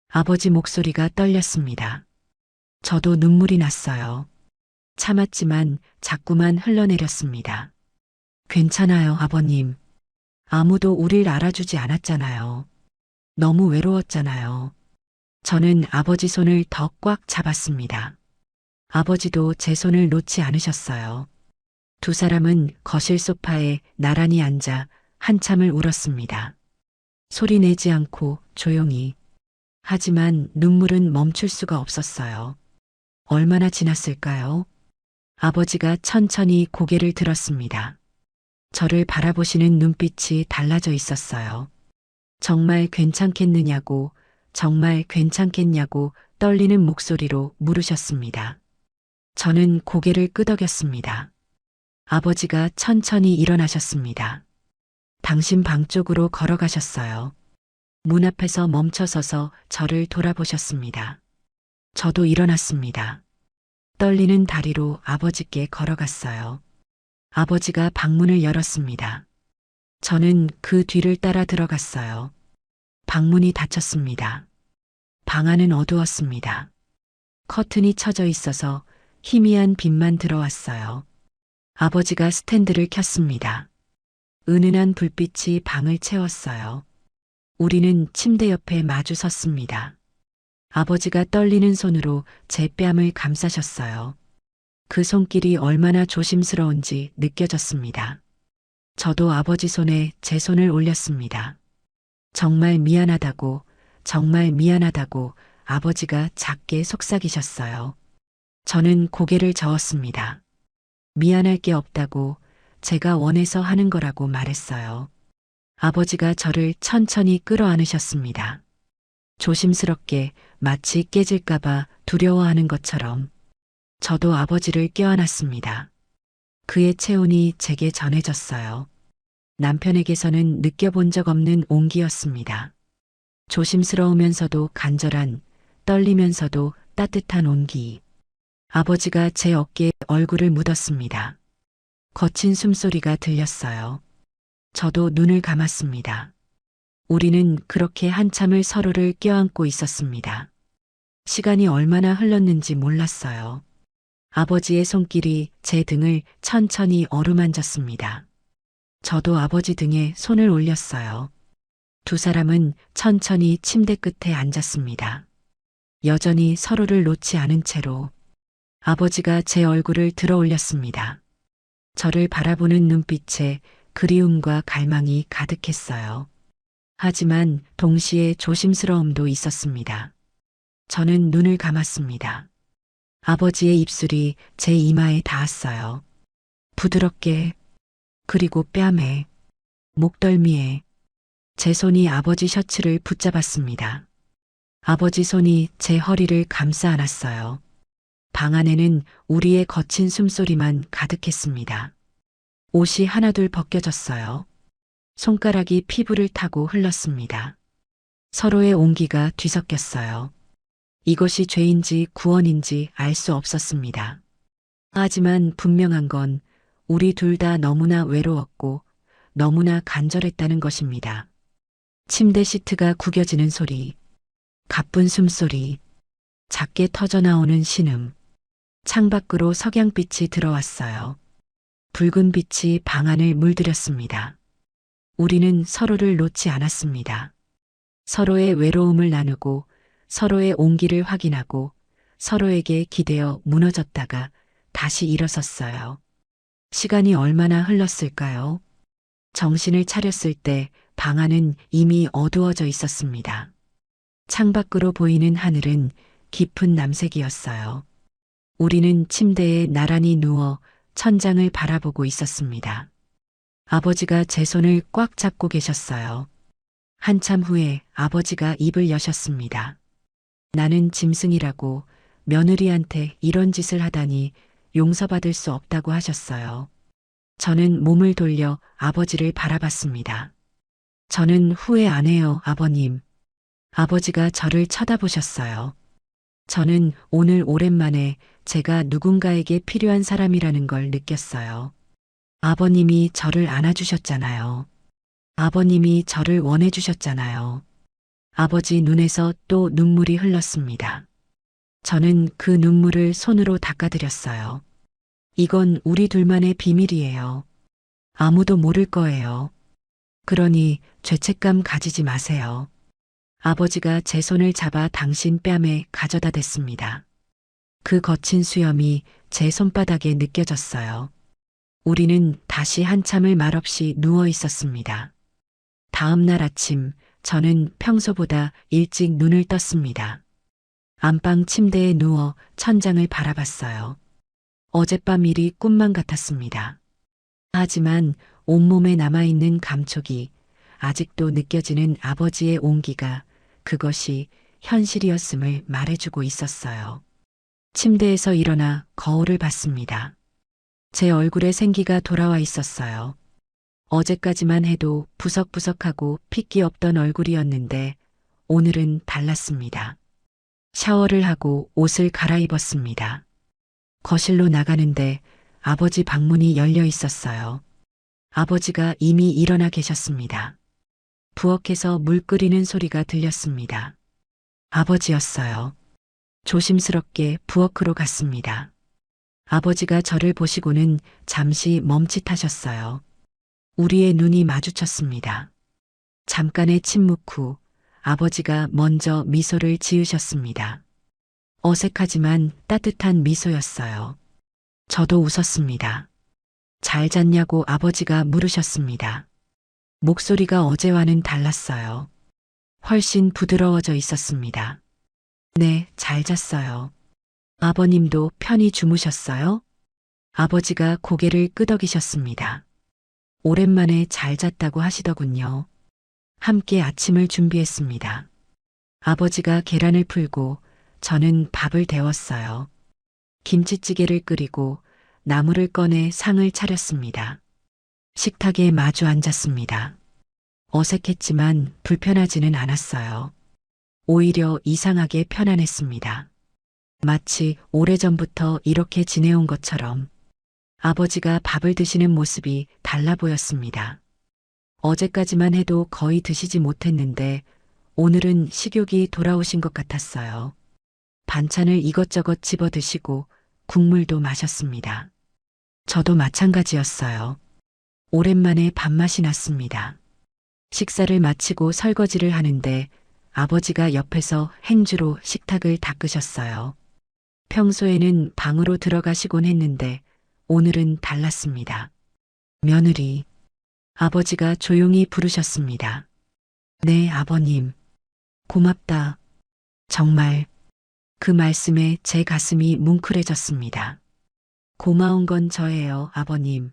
아버지 목소리가 떨렸습니다. 저도 눈물이 났어요. 참았지만 자꾸만 흘러내렸습니다. 괜찮아요, 아버님. 아무도 우릴 알아주지 않았잖아요. 너무 외로웠잖아요. 저는 아버지 손을 더 꽉 잡았습니다. 아버지도 제 손을 놓지 않으셨어요. 두 사람은 거실 소파에 나란히 앉아 한참을 울었습니다. 소리 내지 않고 조용히. 하지만 눈물은 멈출 수가 없었어요. 얼마나 지났을까요? 아버지가 천천히 고개를 들었습니다. 저를 바라보시는 눈빛이 달라져 있었어요. 정말 괜찮겠느냐고, 정말 괜찮겠냐고 떨리는 목소리로 물으셨습니다. 저는 고개를 끄덕였습니다. 아버지가 천천히 일어나셨습니다. 당신 방 쪽으로 걸어가셨어요. 문 앞에서 멈춰서서 저를 돌아보셨습니다. 저도 일어났습니다. 떨리는 다리로 아버지께 걸어갔어요. 아버지가 방문을 열었습니다. 저는 그 뒤를 따라 들어갔어요. 방문이 닫혔습니다. 방 안은 어두웠습니다. 커튼이 쳐져 있어서 희미한 빛만 들어왔어요. 아버지가 스탠드를 켰습니다. 은은한 불빛이 방을 채웠어요. 우리는 침대 옆에 마주 섰습니다. 아버지가 떨리는 손으로 제 뺨을 감싸셨어요. 그 손길이 얼마나 조심스러운지 느껴졌습니다. 저도 아버지 손에 제 손을 올렸습니다. 정말 미안하다고, 정말 미안하다고 아버지가 작게 속삭이셨어요. 저는 고개를 저었습니다. 미안할 게 없다고, 제가 원해서 하는 거라고 말했어요. 아버지가 저를 천천히 끌어안으셨습니다. 조심스럽게 마치 깨질까봐 두려워하는 것처럼 저도 아버지를 껴안았습니다. 그의 체온이 제게 전해졌어요. 남편에게서는 느껴본 적 없는 온기였습니다. 조심스러우면서도 간절한, 떨리면서도 따뜻한 온기. 아버지가 제 어깨에 얼굴을 묻었습니다. 거친 숨소리가 들렸어요. 저도 눈을 감았습니다. 우리는 그렇게 한참을 서로를 껴안고 있었습니다. 시간이 얼마나 흘렀는지 몰랐어요. 아버지의 손길이 제 등을 천천히 어루만졌습니다. 저도 아버지 등에 손을 올렸어요. 두 사람은 천천히 침대 끝에 앉았습니다. 여전히 서로를 놓지 않은 채로 아버지가 제 얼굴을 들어 올렸습니다. 저를 바라보는 눈빛에 그리움과 갈망이 가득했어요. 하지만 동시에 조심스러움도 있었습니다. 저는 눈을 감았습니다. 아버지의 입술이 제 이마에 닿았어요. 부드럽게, 그리고 뺨에, 목덜미에. 제 손이 아버지 셔츠를 붙잡았습니다. 아버지 손이 제 허리를 감싸 안았어요. 방 안에는 우리의 거친 숨소리만 가득했습니다. 옷이 하나둘 벗겨졌어요. 손가락이 피부를 타고 흘렀습니다. 서로의 온기가 뒤섞였어요. 이것이 죄인지 구원인지 알 수 없었습니다. 하지만 분명한 건 우리 둘 다 너무나 외로웠고 너무나 간절했다는 것입니다. 침대 시트가 구겨지는 소리, 가쁜 숨소리, 작게 터져나오는 신음, 창밖으로 석양빛이 들어왔어요. 붉은 빛이 방 안을 물들였습니다. 우리는 서로를 놓지 않았습니다. 서로의 외로움을 나누고 서로의 온기를 확인하고 서로에게 기대어 무너졌다가 다시 일어섰어요. 시간이 얼마나 흘렀을까요? 정신을 차렸을 때 방 안은 이미 어두워져 있었습니다. 창밖으로 보이는 하늘은 깊은 남색이었어요. 우리는 침대에 나란히 누워 천장을 바라보고 있었습니다. 아버지가 제 손을 꽉 잡고 계셨어요. 한참 후에 아버지가 입을 여셨습니다. 나는 짐승이라고 며느리한테 이런 짓을 하다니 용서받을 수 없다고 하셨어요. 저는 몸을 돌려 아버지를 바라봤습니다. 저는 후회 안 해요, 아버님. 아버지가 저를 쳐다보셨어요. 저는 오늘 오랜만에 제가 누군가에게 필요한 사람이라는 걸 느꼈어요. 아버님이 저를 안아주셨잖아요. 아버님이 저를 원해주셨잖아요. 아버지 눈에서 또 눈물이 흘렀습니다. 저는 그 눈물을 손으로 닦아드렸어요. 이건 우리 둘만의 비밀이에요. 아무도 모를 거예요. 그러니 죄책감 가지지 마세요. 아버지가 제 손을 잡아 당신 뺨에 가져다 댔습니다. 그 거친 수염이 제 손바닥에 느껴졌어요. 우리는 다시 한참을 말없이 누워 있었습니다. 다음 날 아침 저는 평소보다 일찍 눈을 떴습니다. 안방 침대에 누워 천장을 바라봤어요. 어젯밤 일이 꿈만 같았습니다. 하지만 온몸에 남아있는 감촉이, 아직도 느껴지는 아버지의 온기가 그것이 현실이었음을 말해주고 있었어요. 침대에서 일어나 거울을 봤습니다. 제 얼굴에 생기가 돌아와 있었어요. 어제까지만 해도 부석부석하고 핏기 없던 얼굴이었는데 오늘은 달랐습니다. 샤워를 하고 옷을 갈아입었습니다. 거실로 나가는데 아버지 방문이 열려 있었어요. 아버지가 이미 일어나 계셨습니다. 부엌에서 물 끓이는 소리가 들렸습니다. 아버지였어요. 조심스럽게 부엌으로 갔습니다. 아버지가 저를 보시고는 잠시 멈칫하셨어요. 우리의 눈이 마주쳤습니다. 잠깐의 침묵 후 아버지가 먼저 미소를 지으셨습니다. 어색하지만 따뜻한 미소였어요. 저도 웃었습니다. 잘 잤냐고 아버지가 물으셨습니다. 목소리가 어제와는 달랐어요. 훨씬 부드러워져 있었습니다. 네, 잘 잤어요. 아버님도 편히 주무셨어요? 아버지가 고개를 끄덕이셨습니다. 오랜만에 잘 잤다고 하시더군요. 함께 아침을 준비했습니다. 아버지가 계란을 풀고 저는 밥을 데웠어요. 김치찌개를 끓이고 나물을 꺼내 상을 차렸습니다. 식탁에 마주 앉았습니다. 어색했지만 불편하지는 않았어요. 오히려 이상하게 편안했습니다. 마치 오래전부터 이렇게 지내온 것처럼. 아버지가 밥을 드시는 모습이 달라 보였습니다. 어제까지만 해도 거의 드시지 못했는데 오늘은 식욕이 돌아오신 것 같았어요. 반찬을 이것저것 집어 드시고 국물도 마셨습니다. 저도 마찬가지였어요. 오랜만에 밥맛이 났습니다. 식사를 마치고 설거지를 하는데 아버지가 옆에서 행주로 식탁을 닦으셨어요. 평소에는 방으로 들어가시곤 했는데 오늘은 달랐습니다. 며느리. 아버지가 조용히 부르셨습니다. 네, 아버님. 고맙다. 정말. 그 말씀에 제 가슴이 뭉클해졌습니다. 고마운 건 저예요, 아버님.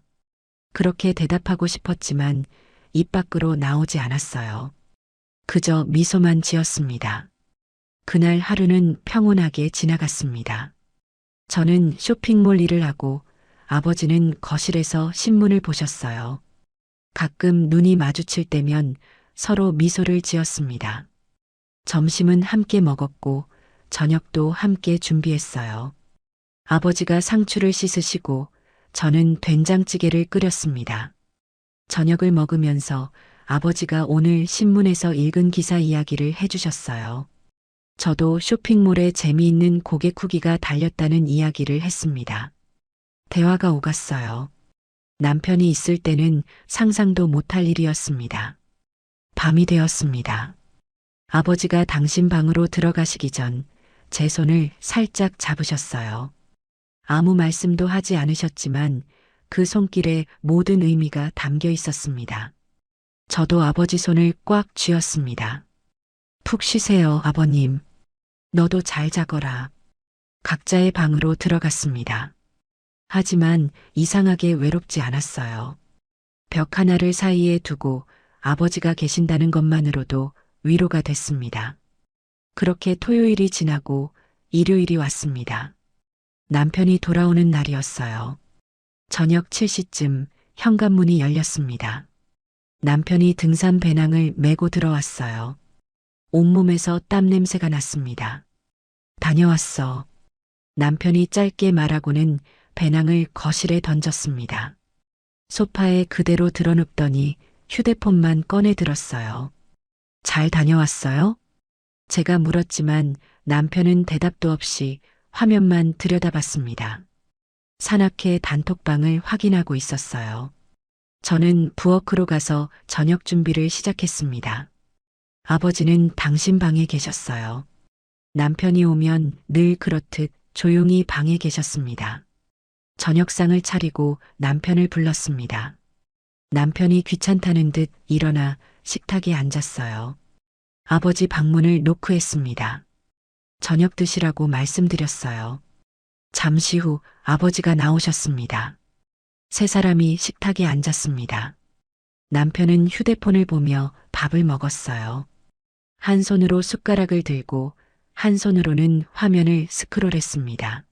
그렇게 대답하고 싶었지만 입 밖으로 나오지 않았어요. 그저 미소만 지었습니다. 그날 하루는 평온하게 지나갔습니다. 저는 쇼핑몰 일을 하고 아버지는 거실에서 신문을 보셨어요. 가끔 눈이 마주칠 때면 서로 미소를 지었습니다. 점심은 함께 먹었고 저녁도 함께 준비했어요. 아버지가 상추를 씻으시고 저는 된장찌개를 끓였습니다. 저녁을 먹으면서 아버지가 오늘 신문에서 읽은 기사 이야기를 해주셨어요. 저도 쇼핑몰에 재미있는 고객 후기가 달렸다는 이야기를 했습니다. 대화가 오갔어요. 남편이 있을 때는 상상도 못할 일이었습니다. 밤이 되었습니다. 아버지가 당신 방으로 들어가시기 전 제 손을 살짝 잡으셨어요. 아무 말씀도 하지 않으셨지만 그 손길에 모든 의미가 담겨 있었습니다. 저도 아버지 손을 꽉 쥐었습니다. 푹 쉬세요, 아버님. 너도 잘 자거라. 각자의 방으로 들어갔습니다. 하지만 이상하게 외롭지 않았어요. 벽 하나를 사이에 두고 아버지가 계신다는 것만으로도 위로가 됐습니다. 그렇게 토요일이 지나고 일요일이 왔습니다. 남편이 돌아오는 날이었어요. 저녁 7시쯤 현관문이 열렸습니다. 남편이 등산 배낭을 메고 들어왔어요. 온몸에서 땀 냄새가 났습니다. 다녀왔어. 남편이 짧게 말하고는 배낭을 거실에 던졌습니다. 소파에 그대로 드러눕더니 휴대폰만 꺼내 들었어요. 잘 다녀왔어요? 제가 물었지만 남편은 대답도 없이 화면만 들여다봤습니다. 사납게 단톡방을 확인하고 있었어요. 저는 부엌으로 가서 저녁 준비를 시작했습니다. 아버지는 당신 방에 계셨어요. 남편이 오면 늘 그렇듯 조용히 방에 계셨습니다. 저녁상을 차리고 남편을 불렀습니다. 남편이 귀찮다는 듯 일어나 식탁에 앉았어요. 아버지 방문을 노크했습니다. 저녁 드시라고 말씀드렸어요. 잠시 후 아버지가 나오셨습니다. 세 사람이 식탁에 앉았습니다. 남편은 휴대폰을 보며 밥을 먹었어요. 한 손으로 숟가락을 들고 한 손으로는 화면을 스크롤했습니다.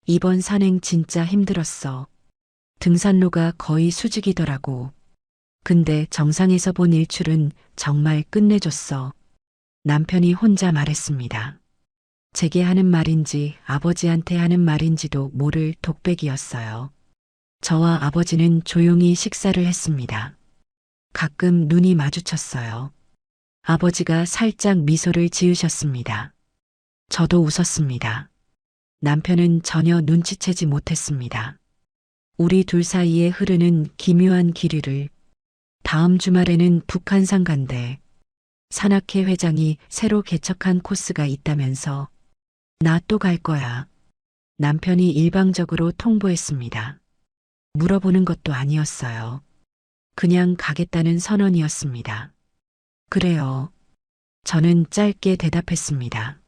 이번 산행 진짜 힘들었어. 등산로가 거의 수직이더라고. 근데 정상에서 본 일출은 정말 끝내줬어. 남편이 혼자 말했습니다. 제게 하는 말인지 아버지한테 하는 말인지도 모를 독백이었어요. 저와 아버지는 조용히 식사를 했습니다. 가끔 눈이 마주쳤어요. 아버지가 살짝 미소를 지으셨습니다. 저도 웃었습니다. 남편은 전혀 눈치채지 못했습니다. 우리 둘 사이에 흐르는 기묘한 기류를 다음 주말에는 북한산 간대. 산악회 회장이 새로 개척한 코스가 있다면서 나 또 갈 거야. 남편이 일방적으로 통보했습니다. 물어보는 것도 아니었어요. 그냥 가겠다는 선언이었습니다. 그래요. 저는 짧게 대답했습니다.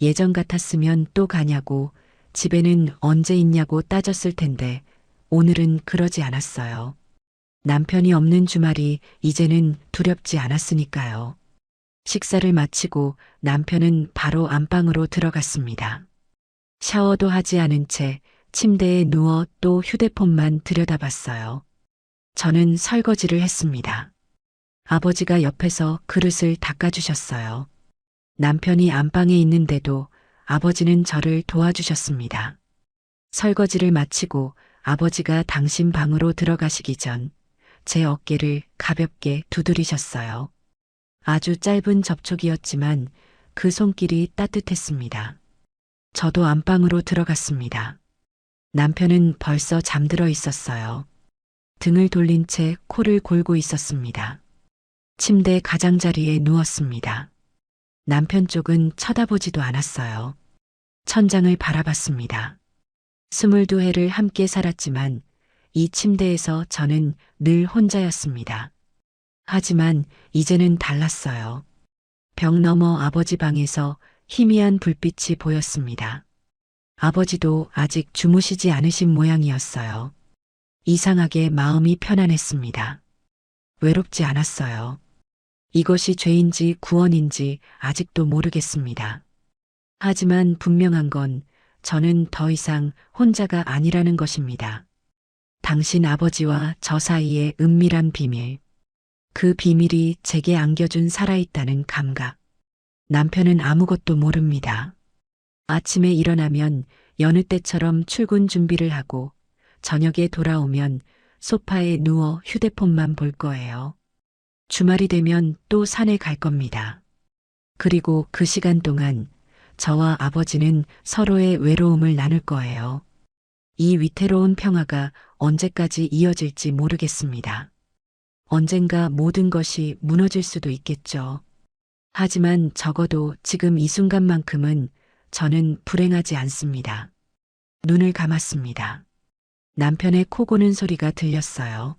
예전 같았으면 또 가냐고, 집에는 언제 있냐고 따졌을 텐데 오늘은 그러지 않았어요. 남편이 없는 주말이 이제는 두렵지 않았으니까요. 식사를 마치고 남편은 바로 안방으로 들어갔습니다. 샤워도 하지 않은 채 침대에 누워 또 휴대폰만 들여다봤어요. 저는 설거지를 했습니다. 아버지가 옆에서 그릇을 닦아주셨어요. 남편이 안방에 있는데도 아버지는 저를 도와주셨습니다. 설거지를 마치고 아버지가 당신 방으로 들어가시기 전 제 어깨를 가볍게 두드리셨어요. 아주 짧은 접촉이었지만 그 손길이 따뜻했습니다. 저도 안방으로 들어갔습니다. 남편은 벌써 잠들어 있었어요. 등을 돌린 채 코를 골고 있었습니다. 침대 가장자리에 누웠습니다. 남편 쪽은 쳐다보지도 않았어요. 천장을 바라봤습니다. 22해를 함께 살았지만 이 침대에서 저는 늘 혼자였습니다. 하지만 이제는 달랐어요. 벽 너머 아버지 방에서 희미한 불빛이 보였습니다. 아버지도 아직 주무시지 않으신 모양이었어요. 이상하게 마음이 편안했습니다. 외롭지 않았어요. 이것이 죄인지 구원인지 아직도 모르겠습니다. 하지만 분명한 건 저는 더 이상 혼자가 아니라는 것입니다. 당신 아버지와 저 사이의 은밀한 비밀. 그 비밀이 제게 안겨준 살아있다는 감각. 남편은 아무것도 모릅니다. 아침에 일어나면 여느 때처럼 출근 준비를 하고 저녁에 돌아오면 소파에 누워 휴대폰만 볼 거예요. 주말이 되면 또 산에 갈 겁니다. 그리고 그 시간 동안 저와 아버지는 서로의 외로움을 나눌 거예요. 이 위태로운 평화가 언제까지 이어질지 모르겠습니다. 언젠가 모든 것이 무너질 수도 있겠죠. 하지만 적어도 지금 이 순간만큼은 저는 불행하지 않습니다. 눈을 감았습니다. 남편의 코 고는 소리가 들렸어요.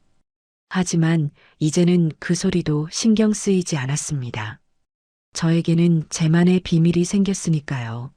하지만 이제는 그 소리도 신경 쓰이지 않았습니다. 저에게는 제만의 비밀이 생겼으니까요.